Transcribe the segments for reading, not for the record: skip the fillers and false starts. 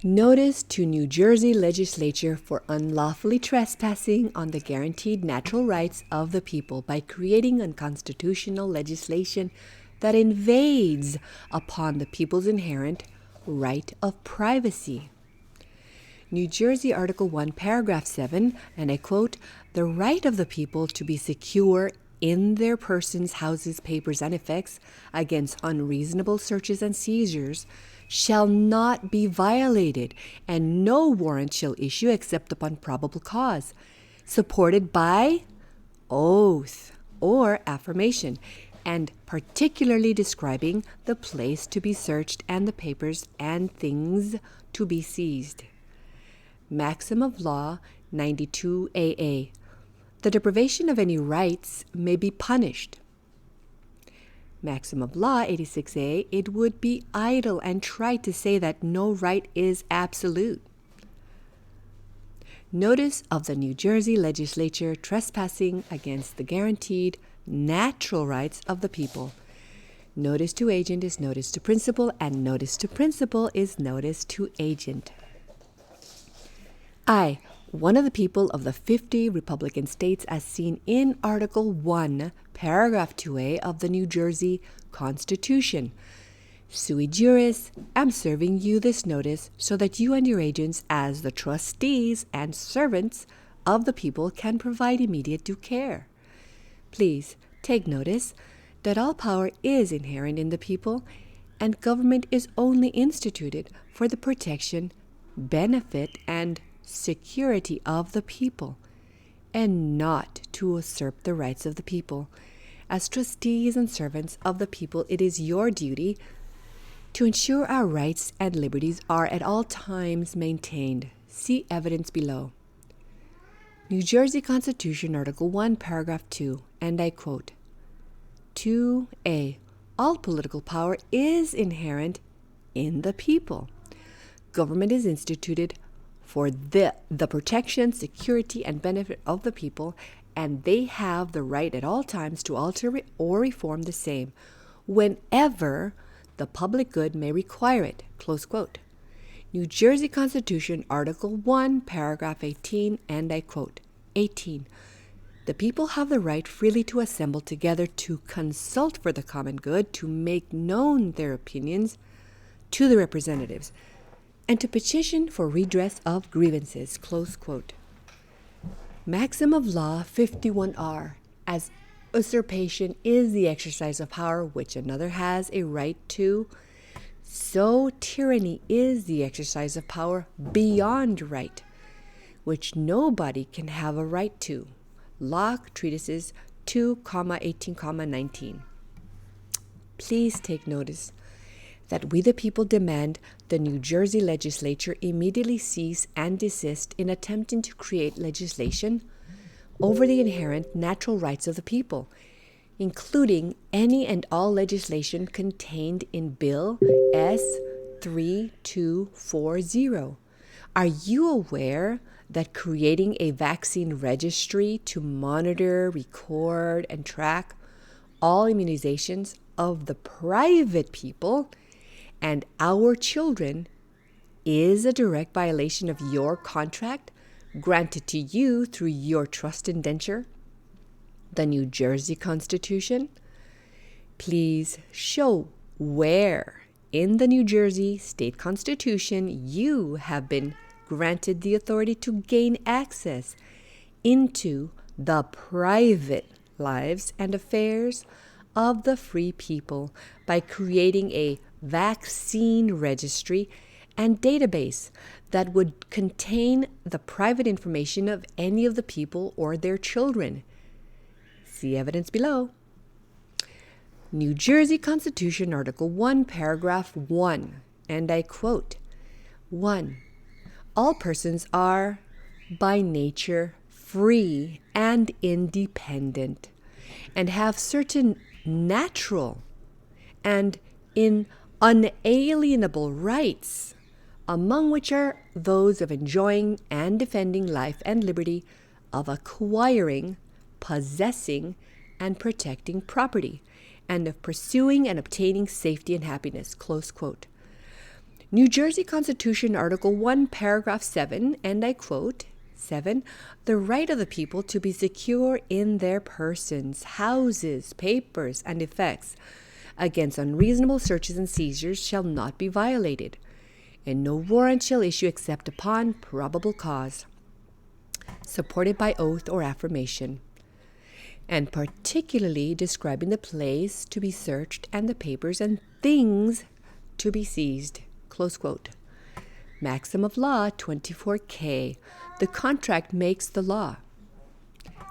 Notice to New Jersey Legislature for unlawfully trespassing on the guaranteed natural rights of the people by creating unconstitutional legislation that invades upon the people's inherent right of privacy. New Jersey Article 1, Paragraph 7, and I quote, "The right of the people to be secure in their persons, houses, papers, and effects against unreasonable searches and seizures shall not be violated, and no warrant shall issue except upon probable cause, supported by oath or affirmation, and particularly describing the place to be searched and the papers and things to be seized." Maxim of Law 92AA. The deprivation of any rights may be punished. Maxim of Law 86A. It would be idle and trite to say that no right is absolute. Notice of the New Jersey Legislature trespassing against the guaranteed natural rights of the people. Notice to agent is notice to principal, and notice to principal is notice to agent. I, one of the people of the 50 Republican states as seen in Article 1, Paragraph 2A of the New Jersey Constitution, sui juris, am serving you this notice so that you and your agents, as the trustees and servants of the people, can provide immediate due care. Please take notice that all power is inherent in the people, and government is only instituted for the protection, benefit, and security of the people, and not to usurp the rights of the people. As trustees and servants of the people, it is your duty to ensure our rights and liberties are at all times maintained. See evidence below. New Jersey Constitution, Article 1, Paragraph 2, and I quote, 2A. All political power is inherent in the people. Government is instituted for the protection, security, and benefit of the people, and they have the right at all times to alter or reform the same whenever the public good may require it. Close quote. New Jersey Constitution, Article 1, Paragraph 18, and I quote, 18. The people have the right freely to assemble together to consult for the common good, to make known their opinions to the representatives, and to petition for redress of grievances. Close quote. Maxim of Law 51R. As usurpation is the exercise of power which another has a right to, so tyranny is the exercise of power beyond right, which nobody can have a right to. Locke Treatises 2:18:19. Please take notice that we the people demand the New Jersey Legislature immediately cease and desist in attempting to create legislation over the inherent natural rights of the people, including any and all legislation contained in Bill S-3240. Are you aware that creating a vaccine registry to monitor, record, and track all immunizations of the private people and our children is a direct violation of your contract granted to you through your trust indenture, the New Jersey Constitution? Please show where in the New Jersey State Constitution you have been granted the authority to gain access into the private lives and affairs of the free people by creating a vaccine registry and database that would contain the private information of any of the people or their children. See evidence below. New Jersey Constitution, Article 1, Paragraph 1, and I quote, 1. All persons are by nature free and independent, and have certain natural and unalienable rights, among which are those of enjoying and defending life and liberty, of acquiring, possessing, and protecting property, and of pursuing and obtaining safety and happiness. Close quote. New Jersey Constitution, Article 1, Paragraph 7, and I quote, 7. The right of the people to be secure in their persons, houses, papers, and effects against unreasonable searches and seizures shall not be violated, and no warrant shall issue except upon probable cause, supported by oath or affirmation, and particularly describing the place to be searched and the papers and things to be seized. Close quote. Maxim of Law 24K. The contract makes the law.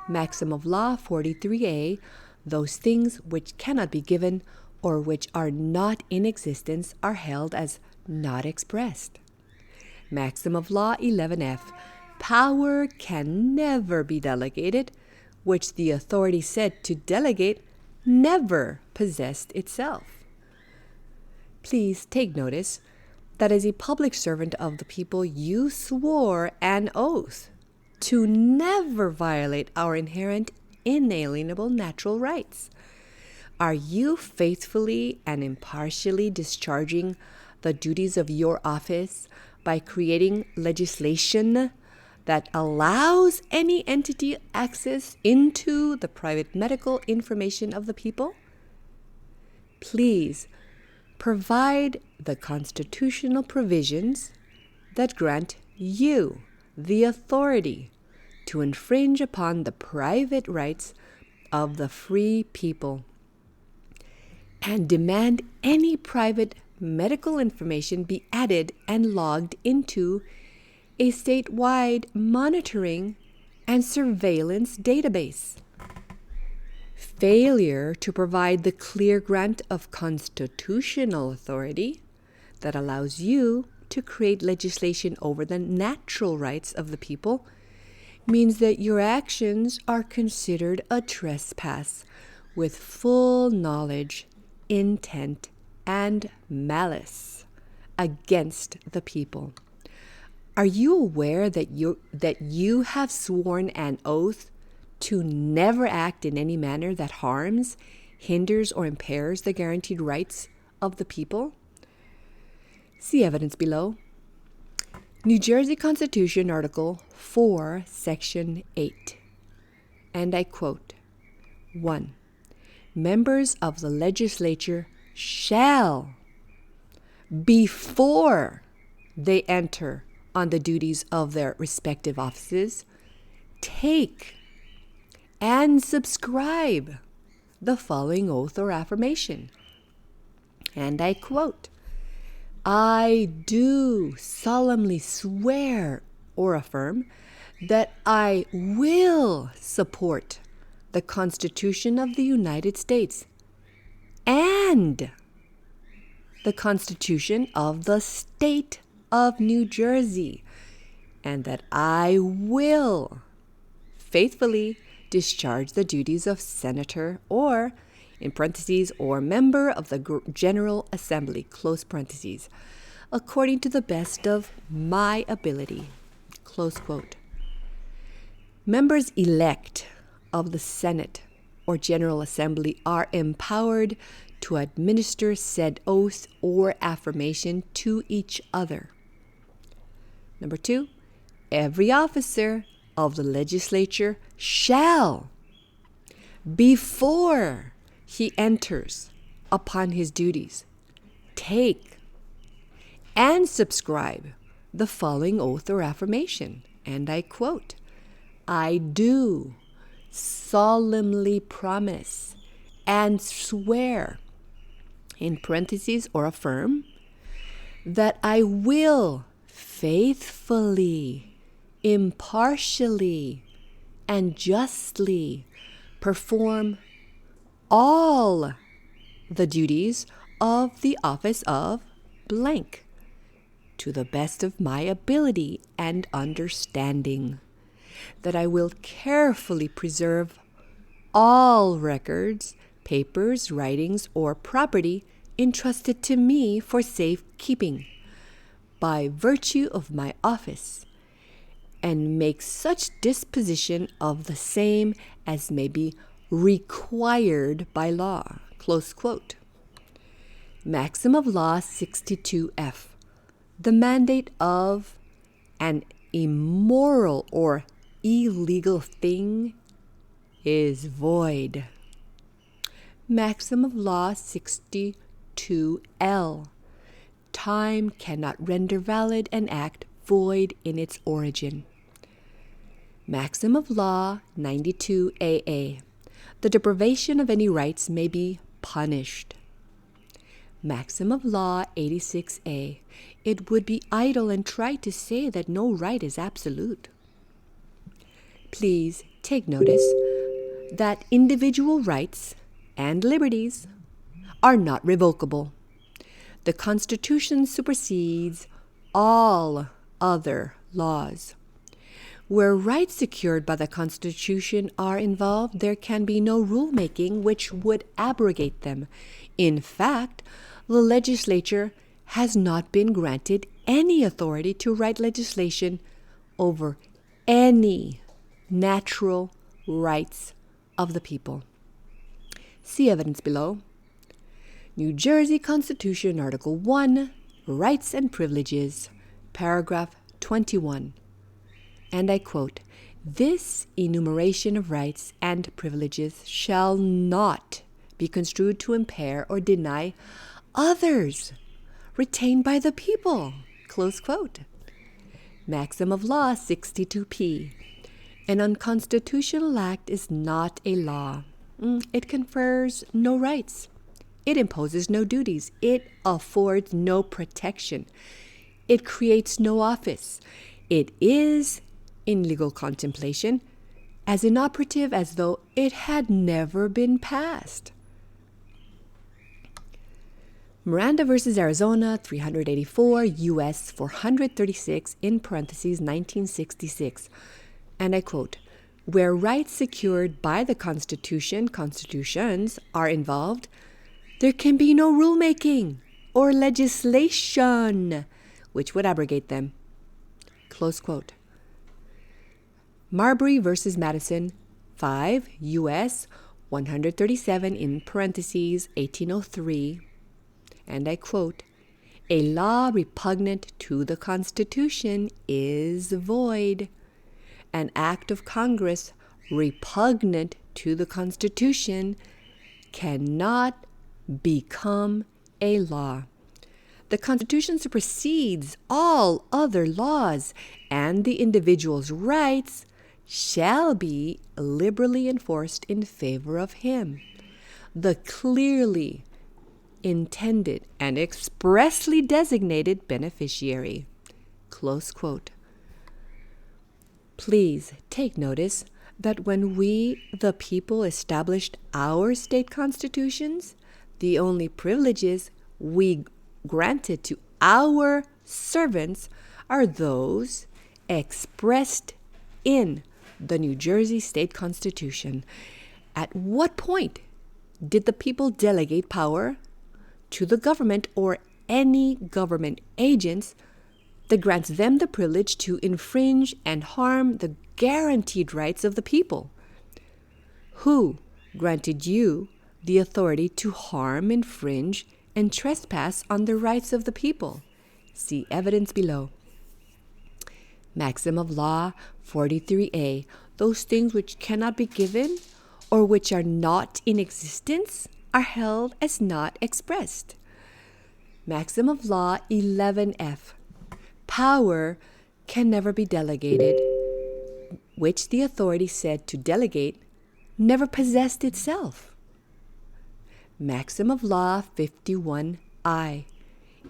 Maxim of Law 43A. Those things which cannot be given or which are not in existence are held as not expressed. Maxim of Law 11F. Power can never be delegated, which the authority said to delegate never possessed itself. Please take notice that as a public servant of the people, you swore an oath to never violate our inherent, inalienable natural rights. Are you faithfully and impartially discharging the duties of your office by creating legislation that allows any entity access into the private medical information of the people? Please provide the constitutional provisions that grant you the authority to infringe upon the private rights of the free people and demand any private medical information be added and logged into a statewide monitoring and surveillance database. Failure to provide the clear grant of constitutional authority that allows you to create legislation over the natural rights of the people means that your actions are considered a trespass with full knowledge, intent, and malice against the people. Are you aware that you have sworn an oath to never act in any manner that harms, hinders, or impairs the guaranteed rights of the people? See evidence below. New Jersey Constitution, Article 4, Section 8. And I quote, 1. Members of the legislature shall, before they enter on the duties of their respective offices, take and subscribe the following oath or affirmation. And I quote, I do solemnly swear or affirm that I will support the Constitution of the United States and the Constitution of the State of New Jersey, and that I will faithfully discharge the duties of senator or, in parentheses, or member of the General Assembly, close parentheses, according to the best of my ability, close quote. Members elect of the Senate or General Assembly are empowered to administer said oath or affirmation to each other. Number 2, every officer of the legislature shall, before he enters upon his duties, take and subscribe the following oath or affirmation. And I quote, I do solemnly promise and swear, in parentheses, or affirm, that I will faithfully, impartially, and justly perform all the duties of the office of blank to the best of my ability and understanding, that I will carefully preserve all records, papers, writings, or property entrusted to me for safekeeping by virtue of my office, and make such disposition of the same as may be required by law. Close quote. Maxim of Law 62F. The mandate of an immoral or illegal thing is void. Maxim of Law 62L. Time cannot render valid an act void in its origin. Maxim of Law 92AA. The deprivation of any rights may be punished. Maxim of Law 86A. It would be idle and trite to say that no right is absolute. Please take notice that individual rights and liberties are not revocable. The Constitution supersedes all other laws. Where rights secured by the Constitution are involved, there can be no rulemaking which would abrogate them. In fact, the legislature has not been granted any authority to write legislation over any natural rights of the people. See evidence below. New Jersey Constitution, Article 1, Rights and Privileges, Paragraph 21. And I quote, "This enumeration of rights and privileges shall not be construed to impair or deny others retained by the people." Close quote. Maxim of Law 62P. An unconstitutional act is not a law. It confers no rights. It imposes no duties. It affords no protection. It creates no office. It is, in legal contemplation, as inoperative as though it had never been passed. Miranda v. Arizona, 384 U.S. 436, in parentheses 1966. And I quote, "Where rights secured by the constitutions are involved, there can be no rulemaking or legislation which would abrogate them." Close quote. Marbury v. Madison, 5 U.S. 137, in parentheses 1803. And I quote, "A law repugnant to the Constitution is void. An act of Congress repugnant to the Constitution cannot become a law. The Constitution supersedes all other laws, and the individual's rights shall be liberally enforced in favor of him, the clearly intended and expressly designated beneficiary." Close quote. Please take notice that when we, the people, established our state constitutions, the only privileges we granted to our servants are those expressed in the New Jersey State Constitution. At what point did the people delegate power to the government or any government agents that grants them the privilege to infringe and harm the guaranteed rights of the people? Who granted you the authority to harm, infringe, and trespass on the rights of the people? See evidence below. Maxim of Law 43A. Those things which cannot be given or which are not in existence are held as not expressed. Maxim of Law 11F. Power can never be delegated, which the authority said to delegate never possessed itself. Maxim of Law 51I.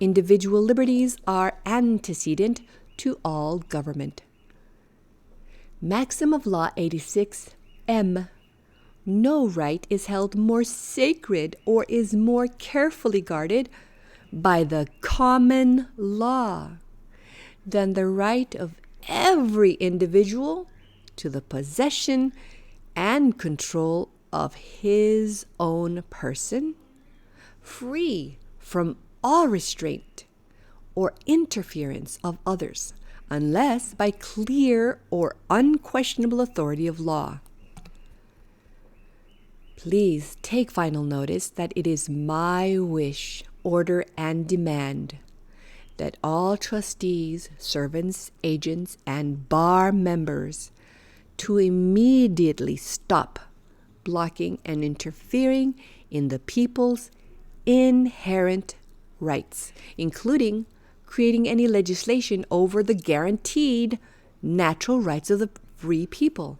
Individual liberties are antecedent to all government. Maxim of Law 86M. No right is held more sacred or is more carefully guarded by the common law than the right of every individual to the possession and control of his own person, free from all restraint or interference of others, unless by clear or unquestionable authority of law. Please take final notice that it is my wish, order, and demand that all trustees, servants, agents, and bar members to immediately stop blocking and interfering in the people's inherent rights, including creating any legislation over the guaranteed natural rights of the free people.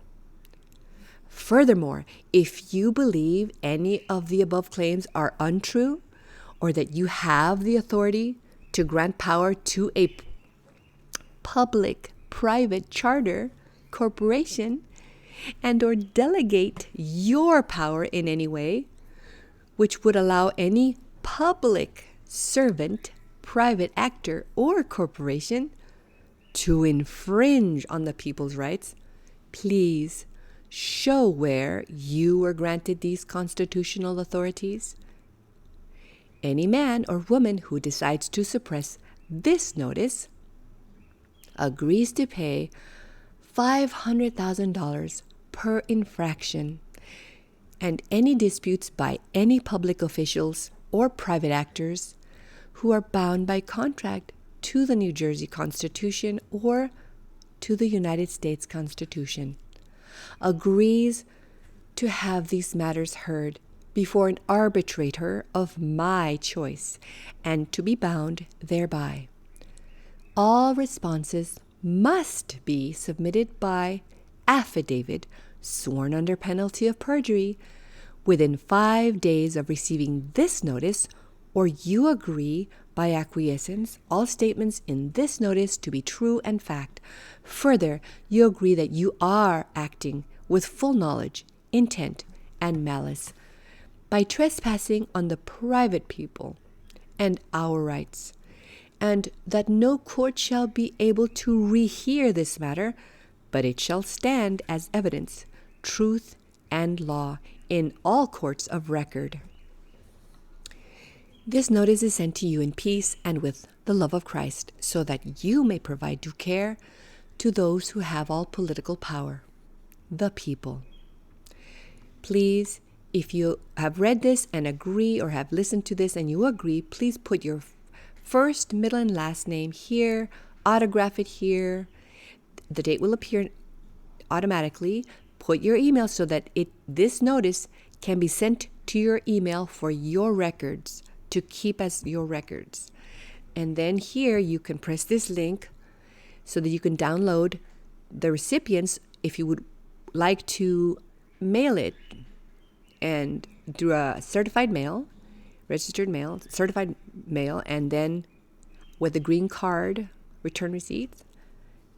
Furthermore, if you believe any of the above claims are untrue, or that you have the authority to grant power to a public-private charter corporation and or delegate your power in any way, which would allow any public servant, private actor, or corporation to infringe on the people's rights, please show where you were granted these constitutional authorities. Any man or woman who decides to suppress this notice agrees to pay $500,000 per infraction, and any disputes by any public officials or private actors who are bound by contract to the New Jersey Constitution or to the United States Constitution agrees to have these matters heard before an arbitrator of my choice and to be bound thereby. All responses must be submitted by affidavit sworn under penalty of perjury within 5 days of receiving this notice, or you agree by acquiescence all statements in this notice to be true and fact. Further, you agree that you are acting with full knowledge, intent, and malice by trespassing on the private people and our rights, and that no court shall be able to rehear this matter, but it shall stand as evidence, truth, and law in all courts of record. This notice is sent to you in peace and with the love of Christ, so that you may provide due care to those who have all political power, the people. Please, if you have read this and agree, or have listened to this and you agree, please put your first, middle, and last name here, autograph it here. The date will appear automatically. Put your email so that this notice can be sent to your email for your records, to keep as your records. And then here you can press this link so that you can download the recipients if you would like to mail it, and through a certified mail, registered mail, certified mail, and then with a green card return receipt.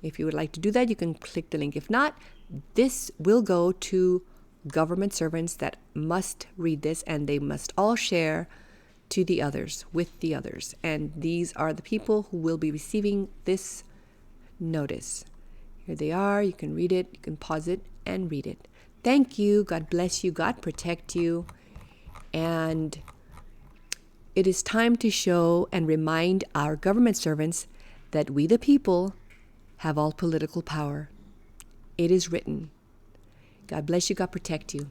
If you would like to do that, you can click the link. If not, this will go to government servants that must read this, and they must all share to the others, with the others. And these are the people who will be receiving this notice. Here they are. You can read it. You can pause it and read it. Thank you. God bless you. God protect you. And it is time to show and remind our government servants that we, the people, have all political power. It is written. God bless you. God protect you.